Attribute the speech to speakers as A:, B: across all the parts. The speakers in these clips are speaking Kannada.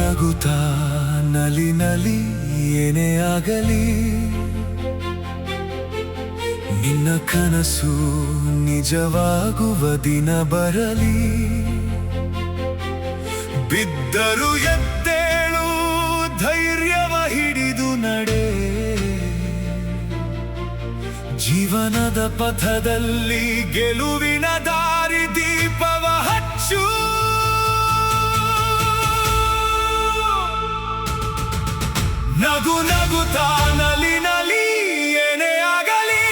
A: ನಗುತ್ತಾ ನಲಿ ನಲಿ ಏನೇ ಆಗಲಿ, ನಿನ್ನ ಕನಸು ನಿಜವಾಗುವ ದಿನ ಬರಲಿ. ಬಿದ್ದರು ಎದ್ದೇಳು, ಧೈರ್ಯವ ಹಿಡಿದು ನಡೆ, ಜೀವನದ ಪಥದಲ್ಲಿ ಗೆಲುವಿನ ದಾರಿ ದೀಪವ ಹಚ್ಚು. ನಗು ನಗುತ್ತಾ ನಲಿ ನಲಿ ಏನೇ ಆಗಲಿ,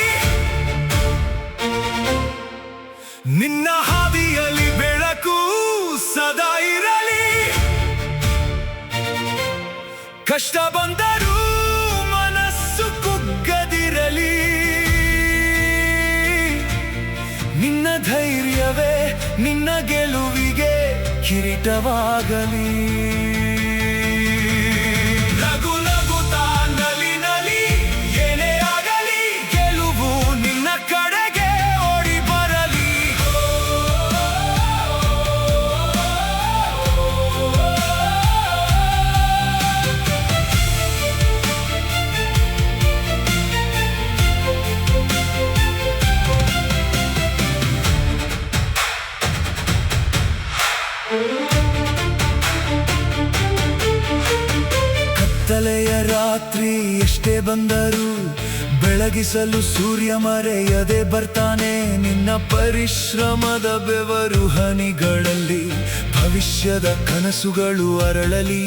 A: ನಿನ್ನ ಹಾದಿಯಲ್ಲಿ ಬೆಳಕು ಸದಾ ಇರಲಿ. ಕಷ್ಟ ಬಂದರೂ ಮನಸ್ಸು ಕುಗ್ಗದಿರಲಿ, ನಿನ್ನ ಧೈರ್ಯವೇ ನಿನ್ನ ಗೆಲುವಿಗೆ ಕಿರೀಟವಾಗಲಿ. ನಗು ನಗುತ್ತಾ ನಲಿ ನಲಿ ಏನೇ ಆಗಲಿ, ಗೆಲುವು ನಿನ್ನ ಕಡೆಗೆ ಓಡಿ ಬರಲಿ. ಕತ್ತಲೆಯ ರಾತ್ರಿ ಎಷ್ಟೇ ಬಂದರೂ ಬೆಳಗಿಸಲು ಸೂರ್ಯ ಮರೆಯದೆ ಬರ್ತಾನೆ. ನಿನ್ನ ಪರಿಶ್ರಮದ ಬೆವರು ಹನಿಗಳಲ್ಲಿ ಭವಿಷ್ಯದ ಕನಸುಗಳು ಅರಳಲಿ.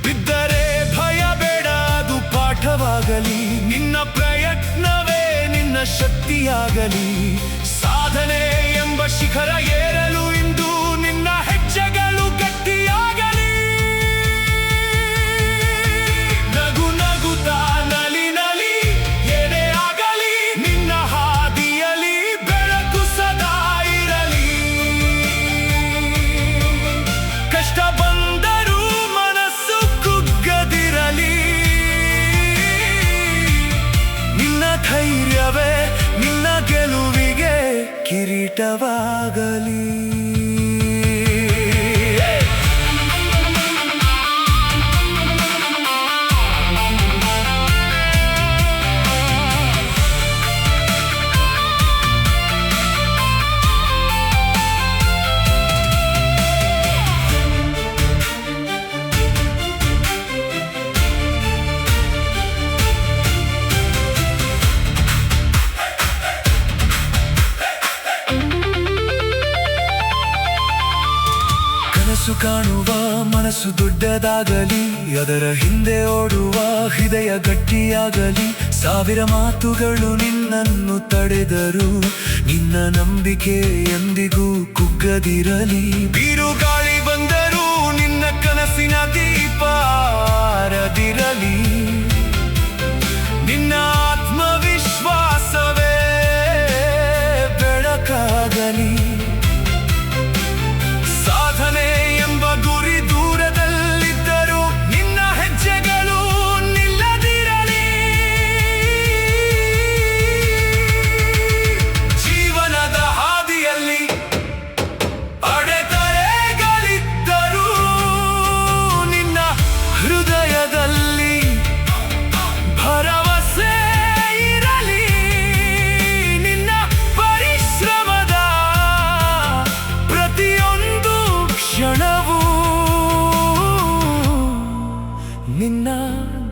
A: ಬಿದ್ದರೆ ಭಯ ಬೇಡ, ಅದು ಪಾಠವಾಗಲಿ. ನಿನ್ನ ಪ್ರಯತ್ನವೇ ನಿನ್ನ ಶಕ್ತಿಯಾಗಲಿ. ಸಾಧನೆ ಎಂಬ ಶಿಖರ ಏರಲು ಇಂದು ನಿನ್ನ ಹೆಜ್ಜೆಗಳು ಗಟ್ಟಿಯಾಗಲಿ. ನಗು ನಗುತ್ತಾ ನಲಿ ನಲಿ ಏನೇ ಆಗಲಿ, ನಿನ್ನ ಹಾದಿಯಲ್ಲಿ ಬೆಳಕು ಸದಾ ಇರಲಿ. ಕಷ್ಟ ಬಂದರೂ ಮನಸ್ಸು ಕುಗ್ಗದಿರಲಿ, ನಿನ್ನ ಧೈರ್ಯವೇ ನಿನ್ನ ಗೆಲುವಿಗೆ ಕಿರೀಟವಾಗಲಿ. ಕನಸು ಕಾಣುವ ಮನಸ್ಸು ದೊಡ್ಡದಾಗಲಿ, ಅದರ ಹಿಂದೆ ಓಡುವ ಹೃದಯ ಗಟ್ಟಿಯಾಗಲಿ. ಸಾವಿರ ಮಾತುಗಳು ನಿನ್ನನ್ನು ತಡೆದರು, ನಿನ್ನ ನಂಬಿಕೆ ಎಂದಿಗೂ ಕುಗ್ಗದಿರಲಿ. ಬಿರುಗಾಳಿ ಬಂದರೂ ನಿನ್ನ ಕನಸಿನ ದೀಪ ಆರದಿರಲಿ. ನಿನ್ನ ಆತ್ಮವಿಶ್ವಾಸವೇ ಬೆಳಕಾಗಲಿ. ಸಾಧನೆ ಎಂಬ ಗುರಿ ದೂರದಲ್ಲಿದ್ದರೂ ನಿನ್ನ ಹೆಜ್ಜೆಗಳು ನಿಲ್ಲದಿರಲಿ. ಜೀವನದ ಹಾದಿಯಲ್ಲಿ ಅಡೆತಡೆಗಳಿದ್ದರೂ ನಿನ್ನ ಹೃದಯದಲ್ಲಿ ಭರವಸೆ ಇರಲಿ. ನಿನ್ನ ಪರಿಶ್ರಮದ ಪ್ರತಿಯೊಂದು ಕ್ಷಣವೂ ನಿನ್ನ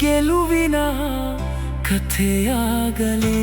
A: ಗೆಲುವಿನ ಕಥೆಯಾಗಲಿ.